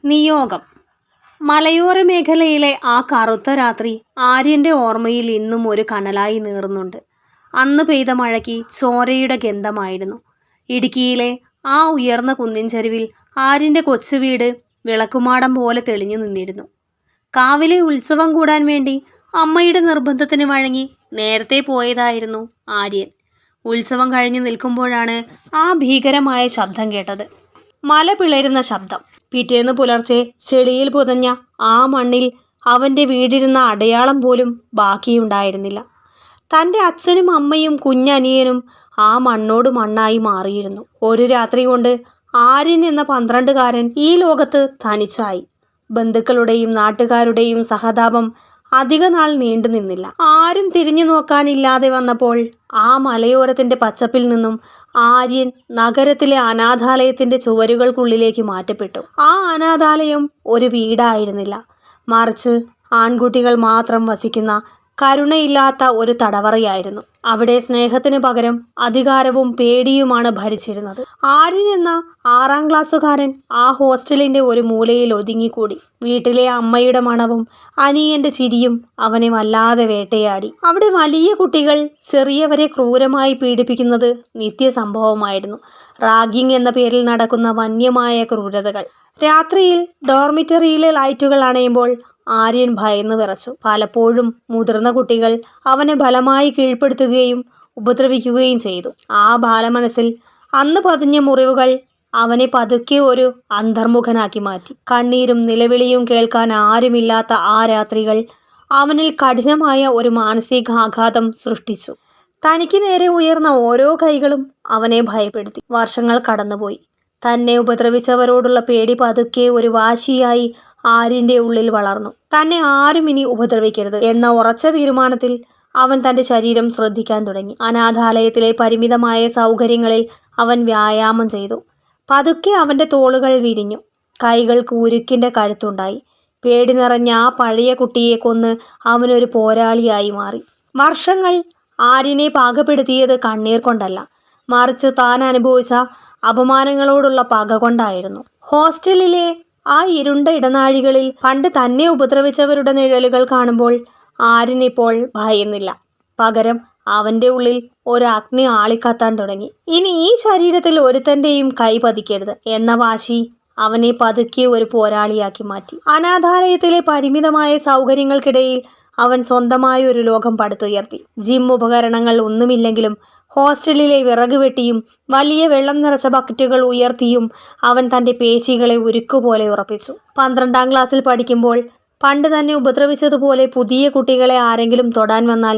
നിയോഗം. മലയോര മേഖലയിലെ ആ കറുത്ത രാത്രി ആര്യന്റെ ഓർമ്മയിൽ ഇന്നും ഒരു കനലായി നീറുന്നുണ്ട്. അന്ന് പെയ്ത മഴയ്ക്ക് ചോരയുടെ ഗന്ധമായിരുന്നു. ഇടുക്കിയിലെ ആ ഉയർന്ന കുന്നിൻ ചരിവിൽ ആര്യന്റെ കൊച്ചുവീട് വിളക്കുമാടം പോലെ തെളിഞ്ഞു നിന്നിരുന്നു. കാവിലെ ഉത്സവം കൂടാൻ വേണ്ടി അമ്മയുടെ നിർബന്ധത്തിന് വഴങ്ങി നേരത്തെ പോയതായിരുന്നു ആര്യൻ. ഉത്സവം കഴിഞ്ഞു നിൽക്കുമ്പോഴാണ് ആ ഭീകരമായ ശബ്ദം കേട്ടത്. മല പിളരുന്ന ശബ്ദം. പിറ്റേന്ന് പുലർച്ചെ ചെളിയിൽ പുതഞ്ഞ ആ മണ്ണിൽ അവൻ്റെ വീടിരുന്ന അടയാളം പോലും ബാക്കിയുണ്ടായിരുന്നില്ല. തൻ്റെ അച്ഛനും അമ്മയും കുഞ്ഞനിയനും ആ മണ്ണോട് മണ്ണായി മാറിയിരുന്നു. ഒരു രാത്രി കൊണ്ട് ആര്യൻ എന്ന 12കാരൻ ഈ ലോകത്ത് തനിച്ചായി. ബന്ധുക്കളുടെയും നാട്ടുകാരുടെയും സഹതാപം അധിക നാൾ നീണ്ടു നിന്നില്ല. ആരും തിരിഞ്ഞു നോക്കാനില്ലാതെ വന്നപ്പോൾ ആ മലയോരത്തിൻ്റെ പച്ചപ്പിൽ നിന്നും ആര്യൻ നഗരത്തിലെ അനാഥാലയത്തിൻ്റെ ചുവരുകൾക്കുള്ളിലേക്ക് മാറ്റപ്പെട്ടു. ആ അനാഥാലയം ഒരു വീടായിരുന്നില്ല, മറിച്ച് ആൺകുട്ടികൾ മാത്രം വസിക്കുന്ന കരുണയില്ലാത്ത ഒരു തടവറയായിരുന്നു. അവിടെ സ്നേഹത്തിന് പകരം അധികാരവും പേടിയുമാണ് ഭരിച്ചിരുന്നത്. ആര്യൻ എന്ന 6ാം ക്ലാസ്സുകാരൻ ആ ഹോസ്റ്റലിൻ്റെ ഒരു മൂലയിൽ ഒതുങ്ങിക്കൂടി. വീട്ടിലെ അമ്മയുടെ മണവും അനിയൻ്റെ ചിരിയും അവനെ വല്ലാതെ വേട്ടയാടി. അവിടെ വലിയ കുട്ടികൾ ചെറിയവരെ ക്രൂരമായി പീഡിപ്പിക്കുന്നത് നിത്യസംഭവമായിരുന്നു. റാഗിംഗ് എന്ന പേരിൽ നടക്കുന്ന വന്യമായ ക്രൂരതകൾ. രാത്രിയിൽ ഡോർമിറ്ററിയിലെ ലൈറ്റുകൾ അണയുമ്പോൾ ആര്യൻ ഭയന്ന് വിറച്ചു. പലപ്പോഴും മുതിർന്ന കുട്ടികൾ അവനെ ബലമായി കീഴ്പ്പെടുത്തുകയും ഉപദ്രവിക്കുകയും ചെയ്തു. ആ ബാലമനസ്സിൽ അന്ന് പതിഞ്ഞ മുറിവുകൾ അവനെ പതുക്കെ ഒരു അന്തർമുഖനാക്കി മാറ്റി. കണ്ണീരും നിലവിളിയും കേൾക്കാൻ ആരുമില്ലാത്ത ആ രാത്രികൾ അവനിൽ കഠിനമായ ഒരു മാനസികാഘാതം സൃഷ്ടിച്ചു. തനിക്ക് നേരെ ഉയർന്ന ഓരോ കൈകളും അവനെ ഭയപ്പെടുത്തി. വർഷങ്ങൾ കടന്നുപോയി. തന്നെ ഉപദ്രവിച്ചവരോടുള്ള പേടി പതുക്കെ ഒരു വാശിയായി ആര്യൻ്റെ ഉള്ളിൽ വളർന്നു. തന്നെ ആരും ഇനി ഉപദ്രവിക്കരുത് എന്ന ഉറച്ച തീരുമാനത്തിൽ അവൻ തൻ്റെ ശരീരം ശ്രദ്ധിക്കാൻ തുടങ്ങി. അനാഥാലയത്തിലെ പരിമിതമായ സൗകര്യങ്ങളിൽ അവൻ വ്യായാമം ചെയ്തു. പതുക്കെ അവൻ്റെ തോളുകൾ വിരിഞ്ഞു. കൈകൾക്ക് ഉരുക്കിൻ്റെ കഴുത്തുണ്ടായി. പേടി നിറഞ്ഞ ആ പഴയ കുട്ടിയെ കൊന്ന് അവനൊരു പോരാളിയായി മാറി. വർഷങ്ങൾ ആര്യനെ പാകപ്പെടുത്തിയത് കണ്ണീർ കൊണ്ടല്ല, മറിച്ച് താൻ അനുഭവിച്ച അപമാനങ്ങളോടുള്ള പക കൊണ്ടായിരുന്നു. ഹോസ്റ്റലിലെ ആ ഇരുണ്ട ഇടനാഴികളിൽ പണ്ട് തന്നെ ഉപദ്രവിച്ചവരുടെ നിഴലുകൾ കാണുമ്പോൾ ആര്യനിപ്പോൾ ഭയന്നില്ല. പകരം അവൻ്റെ ഉള്ളിൽ ഒരു അഗ്നി ആളിക്കത്താൻ തുടങ്ങി. ഇനി ഈ ശരീരത്തിൽ ഒരുത്തൻ്റെയും കൈ പതിക്കരുത് എന്ന വാശി അവനെ പതുക്കെ ഒരു പോരാളിയാക്കി മാറ്റി. അനാഥാലയത്തിലെ പരിമിതമായ സൗകര്യങ്ങൾക്കിടയിൽ അവൻ സ്വന്തമായ ഒരു ലോകം പടുത്തുയർത്തി. ജിം ഉപകരണങ്ങൾ ഒന്നുമില്ലെങ്കിലും ഹോസ്റ്റലിലെ വിറക് വെട്ടിയും വലിയ വെള്ളം നിറച്ച ബക്കറ്റുകൾ ഉയർത്തിയും അവൻ തൻ്റെ പേശികളെ ഉരുക്കുപോലെ ഉറപ്പിച്ചു. 12ാം ക്ലാസ്സിൽ പഠിക്കുമ്പോൾ പണ്ട് തന്നെ ഉപദ്രവിച്ചതുപോലെ പുതിയ കുട്ടികളെ ആരെങ്കിലും തൊടാൻ വന്നാൽ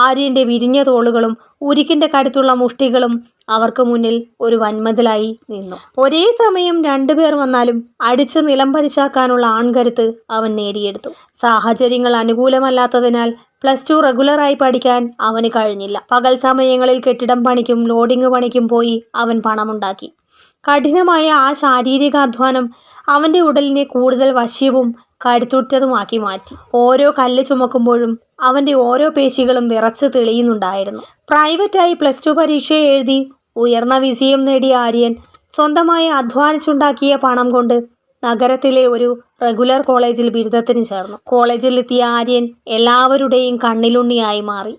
ആര്യൻ്റെ വിരിഞ്ഞ തോളുകളും ഉരുക്കിൻ്റെ കരുത്തുള്ള മുഷ്ടികളും അവർക്ക് മുന്നിൽ ഒരു വൻമതിലായി നിന്നു. ഒരേ സമയം 2 പേർ വന്നാലും അടിച്ച് നിലം പരിശാക്കാനുള്ള ആൺകരുത്ത് അവൻ നേടിയെടുത്തു. സാഹചര്യങ്ങൾ അനുകൂലമല്ലാത്തതിനാൽ +2 റെഗുലറായി പഠിക്കാൻ അവന് കഴിഞ്ഞില്ല. പകൽ സമയങ്ങളിൽ കെട്ടിടം പണിക്കും ലോഡിംഗ് പണിക്കും പോയി അവൻ പണമുണ്ടാക്കി. കഠിനമായ ആ ശാരീരിക അധ്വാനം അവൻ്റെ ഉടലിനെ കൂടുതൽ വശ്യവും കരുത്തുറ്റതുമാക്കി മാറ്റി. ഓരോ കല്ല് ചുമക്കുമ്പോഴും അവൻ്റെ ഓരോ പേശികളും വിറച്ച് തെളിയുന്നുണ്ടായിരുന്നു. പ്രൈവറ്റായി +2 പരീക്ഷ എഴുതി ഉയർന്ന വിജയം നേടിയ ആര്യൻ സ്വന്തമായി അധ്വാനിച്ചുണ്ടാക്കിയ പണം കൊണ്ട് നഗരത്തിലെ ഒരു റെഗുലർ കോളേജിൽ ബിരുദത്തിന് ചേർന്നു. കോളേജിൽ എത്തിയ ആര്യൻ എല്ലാവരുടെയും കണ്ണിലുണ്ണിയായി മാറി.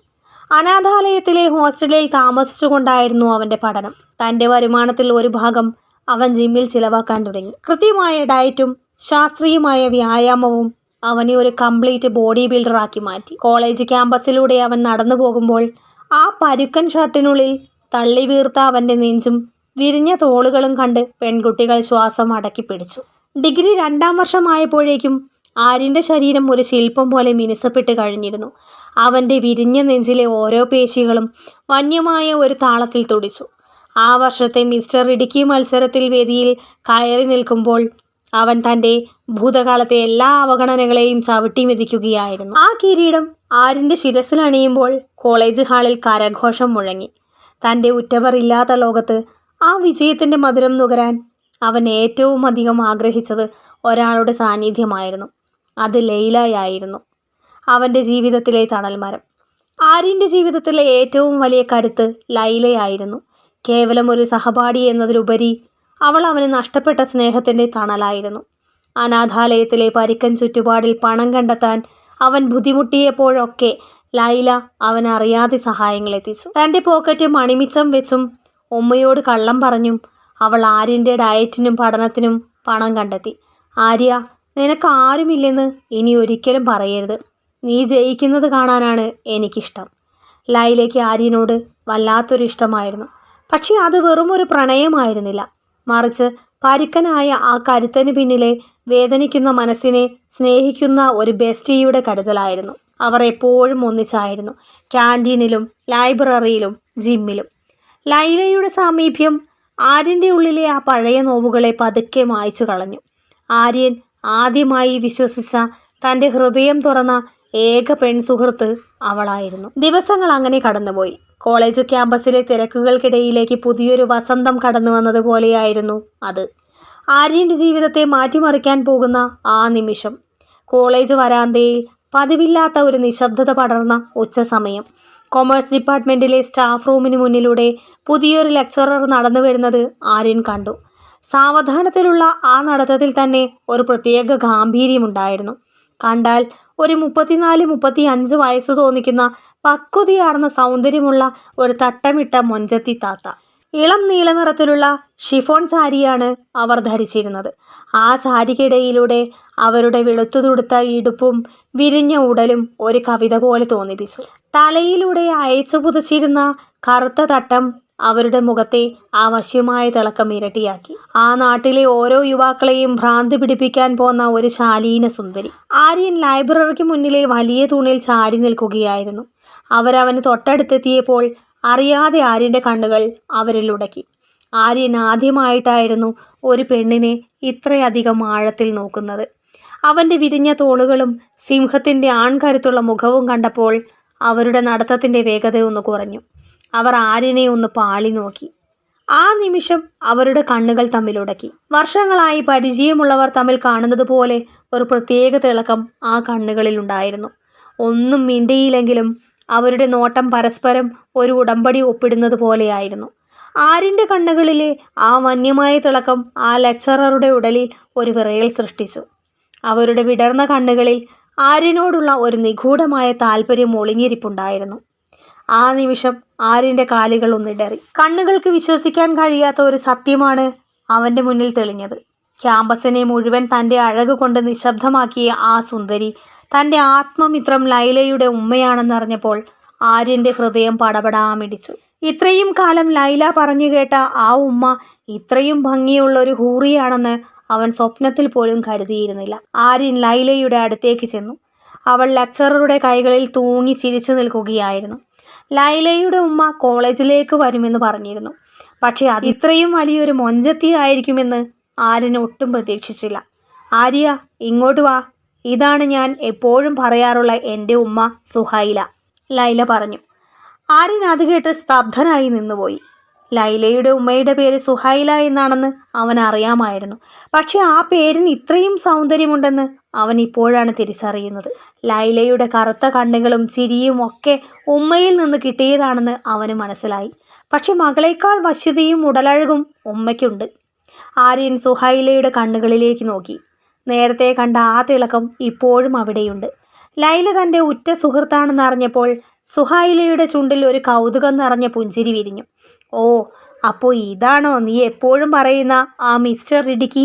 അനാഥാലയത്തിലെ ഹോസ്റ്റലിൽ താമസിച്ചുകൊണ്ടായിരുന്നു അവൻ്റെ പഠനം. തൻ്റെ വരുമാനത്തിൽ ഒരു ഭാഗം അവൻ ജിമ്മിൽ ചിലവാക്കാൻ തുടങ്ങി. കൃത്യമായ ഡയറ്റും ശാസ്ത്രീയമായ വ്യായാമവും അവനെ ഒരു കംപ്ലീറ്റ് ബോഡി ബിൽഡറാക്കി മാറ്റി. കോളേജ് ക്യാമ്പസിലൂടെ അവൻ നടന്നു പോകുമ്പോൾ ആ പരുക്കൻ ഷർട്ടിനുള്ളിൽ തള്ളി വീർത്ത അവൻ്റെ നെഞ്ചും വിരിഞ്ഞ തോളുകളും കണ്ട് പെൺകുട്ടികൾ ശ്വാസം അടക്കി പിടിച്ചു. ഡിഗ്രി 2ാം വർഷമായപ്പോഴേക്കും ആര്യൻ്റെ ശരീരം ഒരു ശില്പം പോലെ മിനുസപ്പെട്ട് കഴിഞ്ഞിരുന്നു. അവൻ്റെ വിരിഞ്ഞ നെഞ്ചിലെ ഓരോ പേശികളും വന്യമായ ഒരു താളത്തിൽ തുടിച്ചു. ആ വർഷത്തെ മിസ്റ്റർ ഇടുക്കി മത്സരത്തിൽ വേദിയിൽ കയറി നിൽക്കുമ്പോൾ അവൻ തൻ്റെ ഭൂതകാലത്തെ എല്ലാ അവഗണനകളെയും ചവിട്ടി മെതിക്കുകയായിരുന്നു. ആ കിരീടം ആര്യൻ്റെ ശിരസിലണിയുമ്പോൾ കോളേജ് ഹാളിൽ കരഘോഷം മുഴങ്ങി. തൻ്റെ ഉറ്റവർ ഇല്ലാത്ത ലോകത്ത് ആ വിജയത്തിൻ്റെ മധുരം നുകരാൻ അവൻ ഏറ്റവും അധികം ആഗ്രഹിച്ചത് ഒരാളുടെ സാന്നിധ്യമായിരുന്നു. അത് ലൈലയായിരുന്നു. അവൻ്റെ ജീവിതത്തിലെ തണൽമരം. ആര്യൻ്റെ ജീവിതത്തിലെ ഏറ്റവും വലിയ കരുത്ത് ലൈലയായിരുന്നു. കേവലം ഒരു സഹപാഠി എന്നതിലുപരി അവൾ അവന് നഷ്ടപ്പെട്ട സ്നേഹത്തിൻ്റെ തണലായിരുന്നു. അനാഥാലയത്തിലെ പരുക്കൻ ചുറ്റുപാടിൽ പണം കണ്ടെത്താൻ അവൻ ബുദ്ധിമുട്ടിയപ്പോഴൊക്കെ ലൈല അവനറിയാതെ സഹായങ്ങൾ എത്തിച്ചു. തൻ്റെ പോക്കറ്റ് മണിമിച്ചം വെച്ചും ഉമ്മയോട് കള്ളം പറഞ്ഞും അവൾ ആര്യൻ്റെ ഡയറ്റിനും പഠനത്തിനും പണം കണ്ടെത്തി. ആര്യ, നിനക്ക് ആരുമില്ലെന്ന് ഇനി ഒരിക്കലും പറയരുത്. നീ ജയിക്കുന്നത് കാണാനാണ് എനിക്കിഷ്ടം. ലൈലയ്ക്ക് ആര്യനോട് വല്ലാത്തൊരു ഇഷ്ടമായിരുന്നു. പക്ഷേ അത് വെറും ഒരു പ്രണയമായിരുന്നില്ല. മറിച്ച് പരുക്കനായ ആ കരുത്തന് പിന്നിലെ വേദനിക്കുന്ന മനസ്സിനെ സ്നേഹിക്കുന്ന ഒരു ബെസ്റ്റിയുടെ കരുതലായിരുന്നു. അവർ എപ്പോഴും ഒന്നിച്ചായിരുന്നു, ക്യാൻറ്റീനിലും ലൈബ്രറിയിലും ജിമ്മിലും. ലൈലയുടെ സാമീപ്യം ആര്യൻ്റെ ഉള്ളിലെ ആ പഴയ നോവുകളെ പതുക്കെ മായ്ച്ചു കളഞ്ഞു. ആര്യൻ ആദ്യമായി വിശ്വസിച്ച, തൻ്റെ ഹൃദയം തുറന്ന ഏക പെൺസുഹൃത്ത് അവളായിരുന്നു. ദിവസങ്ങൾ അങ്ങനെ കടന്നുപോയി. കോളേജ് ക്യാമ്പസിലെ തിരക്കുകൾക്കിടയിലേക്ക് പുതിയൊരു വസന്തം കടന്നു വന്നതുപോലെയായിരുന്നു അത്. ആര്യൻ്റെ ജീവിതത്തെ മാറ്റിമറിക്കാൻ പോകുന്ന ആ നിമിഷം. കോളേജ് വരാന്തയിൽ പതിവില്ലാത്ത ഒരു നിശബ്ദത പടർന്ന ഉച്ചസമയം. കൊമേഴ്സ് ഡിപ്പാർട്ട്മെൻറ്റിലെ സ്റ്റാഫ് റൂമിന് മുന്നിലൂടെ പുതിയൊരു ലെക്ചറർ നടന്നു വരുന്നത് ആര്യൻ കണ്ടു. സാവധാനത്തിലുള്ള ആ നടത്തത്തിൽ തന്നെ ഒരു പ്രത്യേക ഗാംഭീര്യമുണ്ടായിരുന്നു. കണ്ടാൽ ഒരു 34-35 വയസ്സ് തോന്നിക്കുന്ന പക്വതയാർന്ന സൗന്ദര്യമുള്ള ഒരു തട്ടമിട്ട മൊഞ്ചത്തി താത്ത. ഇളം നീല നിറത്തിലുള്ള ഷിഫോൺ സാരിയാണ് അവർ ധരിച്ചിരുന്നത്. ആ സാരിക്കിടയിലൂടെ അവരുടെ വെളുത്തു തുടുത്ത ഇടുപ്പും വിരിഞ്ഞ ഉടലും ഒരു കവിത പോലെ തോന്നിപ്പിച്ചു. തലയിലൂടെ അയച്ചു പുതച്ചിരുന്ന കറുത്ത തട്ടം അവരുടെ മുഖത്തെ ആ വശ്യമായ തിളക്കം ഇരട്ടിയാക്കി. ആ നാട്ടിലെ ഓരോ യുവാക്കളെയും ഭ്രാന്ത് പിടിപ്പിക്കാൻ പോന്ന ഒരു ശാലീന സുന്ദരി. ആര്യൻ ലൈബ്രറിക്ക് മുന്നിലെ വലിയ തൂണിൽ ചാടി നിൽക്കുകയായിരുന്നു. അവരവന് തൊട്ടടുത്തെത്തിയപ്പോൾ അറിയാതെ ആര്യൻ്റെ കണ്ണുകൾ അവരിൽ ഉടക്കി. ആര്യൻ ആദ്യമായിട്ടായിരുന്നു ഒരു പെണ്ണിനെ ഇത്രയധികം ആഴത്തിൽ നോക്കുന്നത്. അവൻ്റെ വിരിഞ്ഞ തോളുകളും സിംഹത്തിൻ്റെ ആൺകരുത്തുള്ള മുഖവും കണ്ടപ്പോൾ അവരുടെ നടത്തത്തിൻ്റെ വേഗത ഒന്ന് കുറഞ്ഞു. അവർ ആര്യനെ ഒന്ന് പാളി നോക്കി. ആ നിമിഷം അവരുടെ കണ്ണുകൾ തമ്മിലുടക്കി. വർഷങ്ങളായി പരിചയമുള്ളവർ തമ്മിൽ കാണുന്നത് പോലെ ഒരു പ്രത്യേക തിളക്കം ആ കണ്ണുകളിൽ ഉണ്ടായിരുന്നു. ഒന്നും മിണ്ടിയില്ലെങ്കിലും അവരുടെ നോട്ടം പരസ്പരം ഒരു ഉടമ്പടി ഒപ്പിടുന്നത് പോലെയായിരുന്നു. ആര്യൻ്റെ കണ്ണുകളിലെ ആ വന്യമായ തിളക്കം ആ ലെക്ചററുടെ ഉടലിൽ ഒരു വിറയൽ സൃഷ്ടിച്ചു. അവരുടെ വിടർന്ന കണ്ണുകളിൽ ആര്യനോടുള്ള ഒരു നിഗൂഢമായ താല്പര്യം ഒളിഞ്ഞിരിപ്പുണ്ടായിരുന്നു. ആ നിമിഷം ആര്യൻ്റെ കാലുകൾ ഒന്നിടറി. കണ്ണുകൾക്ക് വിശ്വസിക്കാൻ കഴിയാത്ത ഒരു സത്യമാണ് അവൻ്റെ മുന്നിൽ തെളിഞ്ഞത്. ക്യാമ്പസിനെ മുഴുവൻ തൻ്റെ അഴക് കൊണ്ട് നിശബ്ദമാക്കിയ ആ സുന്ദരി തൻ്റെ ആത്മമിത്രം ലൈലയുടെ ഉമ്മയാണെന്നറിഞ്ഞപ്പോൾ ആര്യൻ്റെ ഹൃദയം പടപടാമിടിച്ചു. ഇത്രയും കാലം ലൈല പറഞ്ഞു കേട്ട ആ ഉമ്മ ഇത്രയും ഭംഗിയുള്ളൊരു ഹൂറിയാണെന്ന് അവൻ സ്വപ്നത്തിൽ പോലും കരുതിയിരുന്നില്ല. ആര്യൻ ലൈലയുടെ അടുത്തേക്ക് ചെന്നു. അവൾ ലെക്ചററുടെ കൈകളിൽ തൂങ്ങി ചിരിച്ചു നിൽക്കുകയായിരുന്നു. ലൈലയുടെ ഉമ്മ കോളേജിലേക്ക് വരുമെന്ന് പറഞ്ഞിരുന്നു. പക്ഷേ അത് ഇത്രയും വലിയൊരു മൊഞ്ചത്തിയായിരിക്കുമെന്ന് ആര്യൻ ഒട്ടും പ്രതീക്ഷിച്ചില്ല. ആര്യ, ഇങ്ങോട്ട് വാ. ഇതാണ് ഞാൻ എപ്പോഴും പറയാറുള്ള എൻ്റെ ഉമ്മ സുഹൈല, ലൈല പറഞ്ഞു. ആര്യൻ അത് കേട്ട് സ്തബ്ധനായി നിന്നുപോയി. ലൈലയുടെ ഉമ്മയുടെ പേര് സുഹൈല എന്നാണെന്ന് അവൻ അറിയാമായിരുന്നു. പക്ഷെ ആ പേരിന് ഇത്രയും സൗന്ദര്യമുണ്ടെന്ന് അവൻ ഇപ്പോഴാണ് തിരിച്ചറിയുന്നത്. ലൈലയുടെ കറുത്ത കണ്ണുകളും ചിരിയും ഒക്കെ ഉമ്മയിൽ നിന്ന് കിട്ടിയതാണെന്ന് അവന് മനസ്സിലായി. പക്ഷെ മകളേക്കാൾ വശ്യതയും ഉടലഴകും ഉമ്മയ്ക്കുണ്ട്. ആര്യൻ സുഹൈലയുടെ കണ്ണുകളിലേക്ക് നോക്കി. നേരത്തെ കണ്ട ആ തിളക്കം ഇപ്പോഴും അവിടെയുണ്ട്. ലൈല തൻ്റെ ഉറ്റ സുഹൃത്താണെന്ന് അറിഞ്ഞപ്പോൾ സുഹൈലയുടെ ചുണ്ടിൽ ഒരു കൗതുകം നിറഞ്ഞ പുഞ്ചിരി വിരിഞ്ഞു. ഓ, അപ്പോൾ ഇതാണോ നീ എപ്പോഴും പറയുന്ന ആ മിസ്റ്റർ ഇടുക്കി?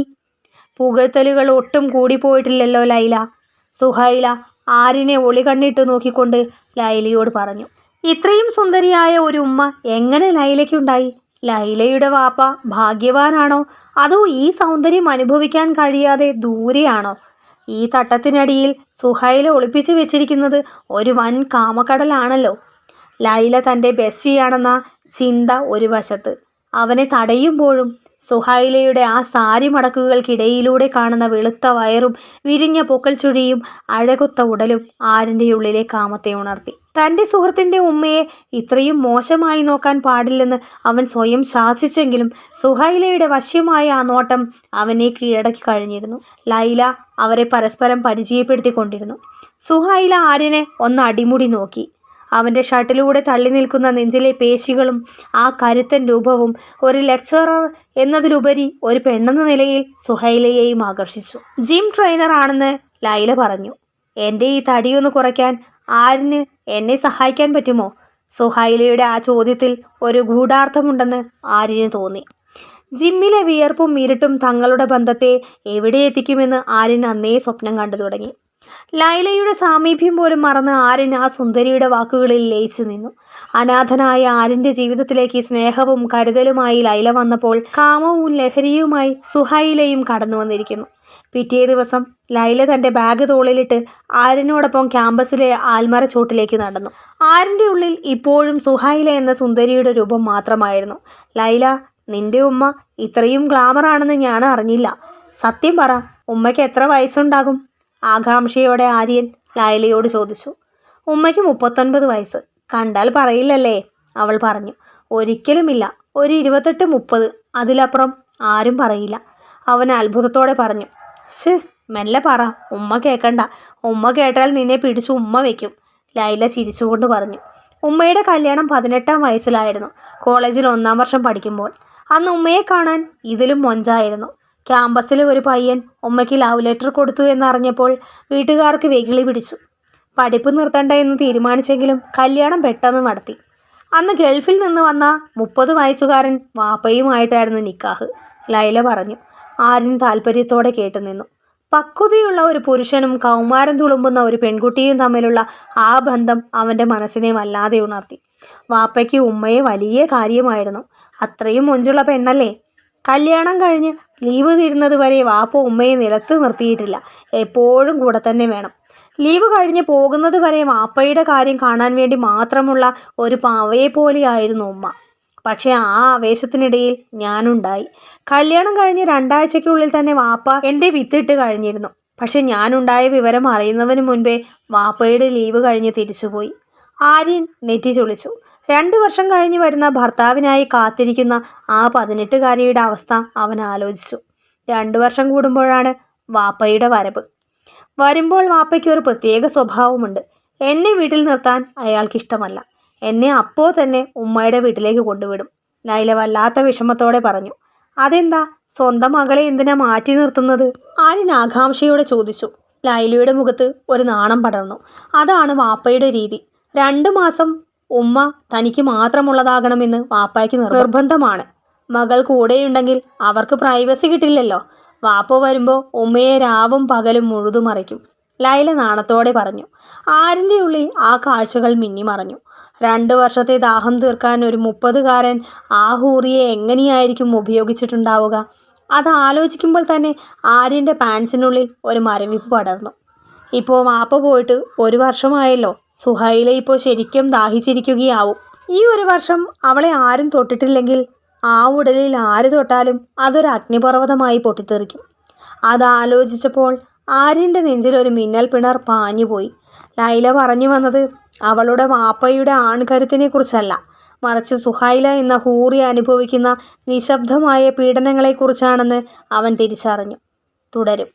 പുകഴ്ത്തലുകൾ ഒട്ടും കൂടിപ്പോയിട്ടില്ലല്ലോ ലൈല. സുഹൈല ആര്യനെ ഒളികണ്ണിട്ട് നോക്കിക്കൊണ്ട് ലൈലയോട് പറഞ്ഞു. ഇത്രയും സുന്ദരിയായ ഒരു ഉമ്മ എങ്ങനെ ലൈലയ്ക്കുണ്ടായി? ലൈലയുടെ വാപ്പ ഭാഗ്യവാനാണോ അതോ ഈ സൗന്ദര്യം അനുഭവിക്കാൻ കഴിയാതെ ദൂരെയാണോ? ഈ തട്ടത്തിനടിയിൽ സുഹൈല ഒളിപ്പിച്ചു വെച്ചിരിക്കുന്നത് ഒരു വൻ കാമക്കടലാണല്ലോ. ലൈല തൻ്റെ ബെസ്റ്റിയാണെന്ന ചിന്ത ഒരു വശത്ത്. അവനെ തടയുമ്പോഴും സുഹൈലയുടെ ആ സാരി മടക്കുകൾക്കിടയിലൂടെ കാണുന്ന വെളുത്ത വയറും വിരിഞ്ഞ പൊക്കൽ ചുഴിയും അഴകൊത്ത ഉടലും ആര്യൻ്റെ ഉള്ളിലെ കാമത്തെ ഉണർത്തി. തൻ്റെ സുഹൃത്തിൻ്റെ ഉമ്മയെ ഇത്രയും മോശമായി നോക്കാൻ പാടില്ലെന്ന് അവൻ സ്വയം ശാസിച്ചെങ്കിലും സുഹൈലയുടെ വശ്യമായ ആ നോട്ടം അവനെ കീഴടക്കി കഴിഞ്ഞിരുന്നു. ലൈല അവരെ പരസ്പരം പരിചയപ്പെടുത്തിക്കൊണ്ടിരുന്നു. സുഹൈല ആര്യനെ ഒന്ന് അടിമുടി നോക്കി. അവൻ്റെ ഷർട്ടിലൂടെ തള്ളി നിൽക്കുന്ന നെഞ്ചിലെ പേശികളും ആ കരുത്തൻ രൂപവും ഒരു ലെക്ചറർ എന്നതിലുപരി ഒരു പെണ്ണെന്ന നിലയിൽ സുഹൈലയെയും ആകർഷിച്ചു. ജിം ട്രെയിനർ ആണെന്ന് ലൈല പറഞ്ഞു. എൻ്റെ ഈ തടിയൊന്ന് കുറയ്ക്കാൻ ആരിന് എന്നെ സഹായിക്കാൻ പറ്റുമോ? സുഹൈലയുടെ ആ ചോദ്യത്തിൽ ഒരു ഗൂഢാർത്ഥമുണ്ടെന്ന് ആര്യന് തോന്നി. ജിമ്മിലെ വിയർപ്പും ഇരുട്ടും തങ്ങളുടെ ബന്ധത്തെ എവിടെ എത്തിക്കുമെന്ന് ആര്യൻ അന്നേ സ്വപ്നം കണ്ടു തുടങ്ങി. ലൈലയുടെ സാമീപ്യം പോലും മറന്ന് ആര്യൻ ആ സുന്ദരിയുടെ വാക്കുകളിൽ ലയിച്ചു നിന്നു. അനാഥനായ ആര്യൻ്റെ ജീവിതത്തിലേക്ക് സ്നേഹവും കരുതലുമായി ലൈല വന്നപ്പോൾ കാമവും ലഹരിയുമായി സുഹൈലയും കടന്നു വന്നിരിക്കുന്നു. പിറ്റേ ദിവസം ലൈല തൻ്റെ ബാഗ് തോളിലിട്ട് ആര്യനോടൊപ്പം ക്യാമ്പസിലെ ആൽമര ചോട്ടിലേക്ക് നടന്നു. ആര്യൻ്റെ ഉള്ളിൽ ഇപ്പോഴും സുഹൈല എന്ന സുന്ദരിയുടെ രൂപം മാത്രമായിരുന്നു. ലൈല, നിന്റെ ഉമ്മ ഇത്രയും ഗ്ലാമർ ആണെന്ന് ഞാൻ അറിഞ്ഞില്ല. സത്യം പറ, ഉമ്മയ്ക്ക് എത്ര വയസ്സുണ്ടാകും? ആകാംക്ഷയോടെ ആര്യൻ ലൈലയോട് ചോദിച്ചു. ഉമ്മയ്ക്ക് 39 വയസ്സ്. കണ്ടാൽ പറയില്ലല്ലേ? അവൾ പറഞ്ഞു. ഒരിക്കലുമില്ല, ഒരു 28-30, അതിലപ്പുറം ആരും പറയില്ല. അവൻ അത്ഭുതത്തോടെ പറഞ്ഞു. മെല്ലെ പറ, ഉമ്മ കേൾക്കണ്ട. ഉമ്മ കേട്ടാൽ നിന്നെ പിടിച്ചു ഉമ്മ വയ്ക്കും. ലൈല ചിരിച്ചുകൊണ്ട് പറഞ്ഞു. ഉമ്മയുടെ കല്യാണം 18-ാം വയസ്സിലായിരുന്നു, കോളേജിൽ 1-ാം വർഷം പഠിക്കുമ്പോൾ. അന്ന് ഉമ്മയെ കാണാൻ ഇതിലും മൊഞ്ചായിരുന്നു. ക്യാമ്പസിലെ ഒരു പയ്യൻ ഉമ്മയ്ക്ക് ലവ് ലെറ്റർ കൊടുത്തു എന്നറിഞ്ഞപ്പോൾ വീട്ടുകാർക്ക് വെകിളി പിടിച്ചു. പഠിപ്പ് നിർത്തണ്ട എന്ന് തീരുമാനിച്ചെങ്കിലും കല്യാണം പെട്ടെന്ന് നടത്തി. അന്ന് ഗൾഫിൽ നിന്ന് വന്ന 30 വയസ്സുകാരൻ വാപ്പയുമായിട്ടായിരുന്നു നിക്കാഹ്. ലൈല പറഞ്ഞു. ആര്യൻ താല്പര്യത്തോടെ കേട്ടുനിന്നു. പക്വതയുള്ള ഒരു പുരുഷനും കൗമാരം തുളുമ്പുന്ന ഒരു പെൺകുട്ടിയും തമ്മിലുള്ള ആ ബന്ധം അവൻ്റെ മനസ്സിനെ വല്ലാതെ ഉണർത്തി. വാപ്പയ്ക്ക് ഉമ്മയെ വലിയ കാര്യമായിരുന്നു. അത്രയും മൊഞ്ചുള്ള പെണ്ണല്ലേ. കല്യാണം കഴിഞ്ഞ് ലീവ് തീരുന്നത് വരെ വാപ്പ ഉമ്മയെ നിലത്ത് നിർത്തിയിട്ടില്ല. എപ്പോഴും കൂടെ തന്നെ വേണം. ലീവ് കഴിഞ്ഞ് പോകുന്നത് വരെ വാപ്പയുടെ കാര്യം കാണാൻ വേണ്ടി മാത്രമുള്ള ഒരു പാവയെ പോലെയായിരുന്നു ഉമ്മ. പക്ഷേ ആ ആവേശത്തിനിടയിൽ ഞാനുണ്ടായി. കല്യാണം കഴിഞ്ഞ് 2 ആഴ്ചയ്ക്കുള്ളിൽ തന്നെ വാപ്പ എൻ്റെ വിത്തിട്ട് കഴിഞ്ഞിരുന്നു. പക്ഷെ ഞാനുണ്ടായ വിവരം അറിയുന്നതിന് മുൻപേ വാപ്പയുടെ ലീവ് കഴിഞ്ഞ് തിരിച്ചുപോയി. ആര്യൻ നെറ്റി ചൊളിച്ചു. 2 വർഷം കഴിഞ്ഞ് വരുന്ന ഭർത്താവിനായി കാത്തിരിക്കുന്ന ആ 18-കാരിയുടെ അവസ്ഥ അവൻ ആലോചിച്ചു. 2 വർഷം കൂടുമ്പോഴാണ് വാപ്പയുടെ വരവ്. വരുമ്പോൾ വാപ്പയ്ക്ക് ഒരു പ്രത്യേക സ്വഭാവമുണ്ട്. എന്നെ വീട്ടിൽ നിർത്താൻ അയാൾക്കിഷ്ടമല്ല. എന്നെ അപ്പോൾ തന്നെ ഉമ്മയുടെ വീട്ടിലേക്ക് കൊണ്ടുവിടും. ലൈല വല്ലാത്ത വിഷമത്തോടെ പറഞ്ഞു. അതെന്താ, സ്വന്തം മകളെ എന്തിനാ മാറ്റി നിർത്തുന്നത്? ആര്യൻ ആകാംക്ഷയോടെ ചോദിച്ചു. ലൈലയുടെ മുഖത്ത് ഒരു നാണം പടർന്നു. അതാണ് വാപ്പയുടെ രീതി. 2 മാസം ഉമ്മ തനിക്ക് മാത്രമുള്ളതാകണമെന്ന് വാപ്പയ്ക്ക് നിർബന്ധമാണ്. മകൾ കൂടെയുണ്ടെങ്കിൽ അവർക്ക് പ്രൈവസി കിട്ടില്ലല്ലോ. വാപ്പ വരുമ്പോൾ ഉമ്മയെ രാവും പകലും മുഴുതുമറിക്കും. ലൈല നാണത്തോടെ പറഞ്ഞു. ആര്യൻ്റെ ഉള്ളിൽ ആ കാഴ്ചകൾ മിന്നിമറഞ്ഞു. 2 വർഷത്തെ ദാഹം തീർക്കാൻ ഒരു 30-കാരൻ ആ ഹൂറിയെ എങ്ങനെയായിരിക്കും ഉപയോഗിച്ചിട്ടുണ്ടാവുക? അത് ആലോചിക്കുമ്പോൾ തന്നെ ആര്യൻ്റെ പാൻസിനുള്ളിൽ ഒരു മരവിപ്പ് പടർന്നു. ഇപ്പോൾ വാപ്പ പോയിട്ട് 1 വർഷമായല്ലോ. സുഹൈല ഇപ്പോൾ ശരിക്കും ദാഹിച്ചിരിക്കുകയാവും. ഈ 1 വർഷം അവളെ ആരും തൊട്ടിട്ടില്ലെങ്കിൽ ആ ഉടലിൽ ആര് തൊട്ടാലും അതൊരു അഗ്നിപർവ്വതമായി പൊട്ടിത്തെറിക്കും. അതാലോചിച്ചപ്പോൾ ആര്യൻ്റെ നെഞ്ചിലൊരു മിന്നൽ പിണർ പാഞ്ഞുപോയി. ലൈല പറഞ്ഞു വന്നത് അവളുടെ വാപ്പയുടെ ആൺകരുത്തിനെ കുറിച്ചല്ല, മറിച്ച് സുഹൈല എന്ന ഹൂറി അനുഭവിക്കുന്ന നിശബ്ദമായ പീഡനങ്ങളെക്കുറിച്ചാണെന്ന് അവൻ തിരിച്ചറിഞ്ഞു. തുടരും.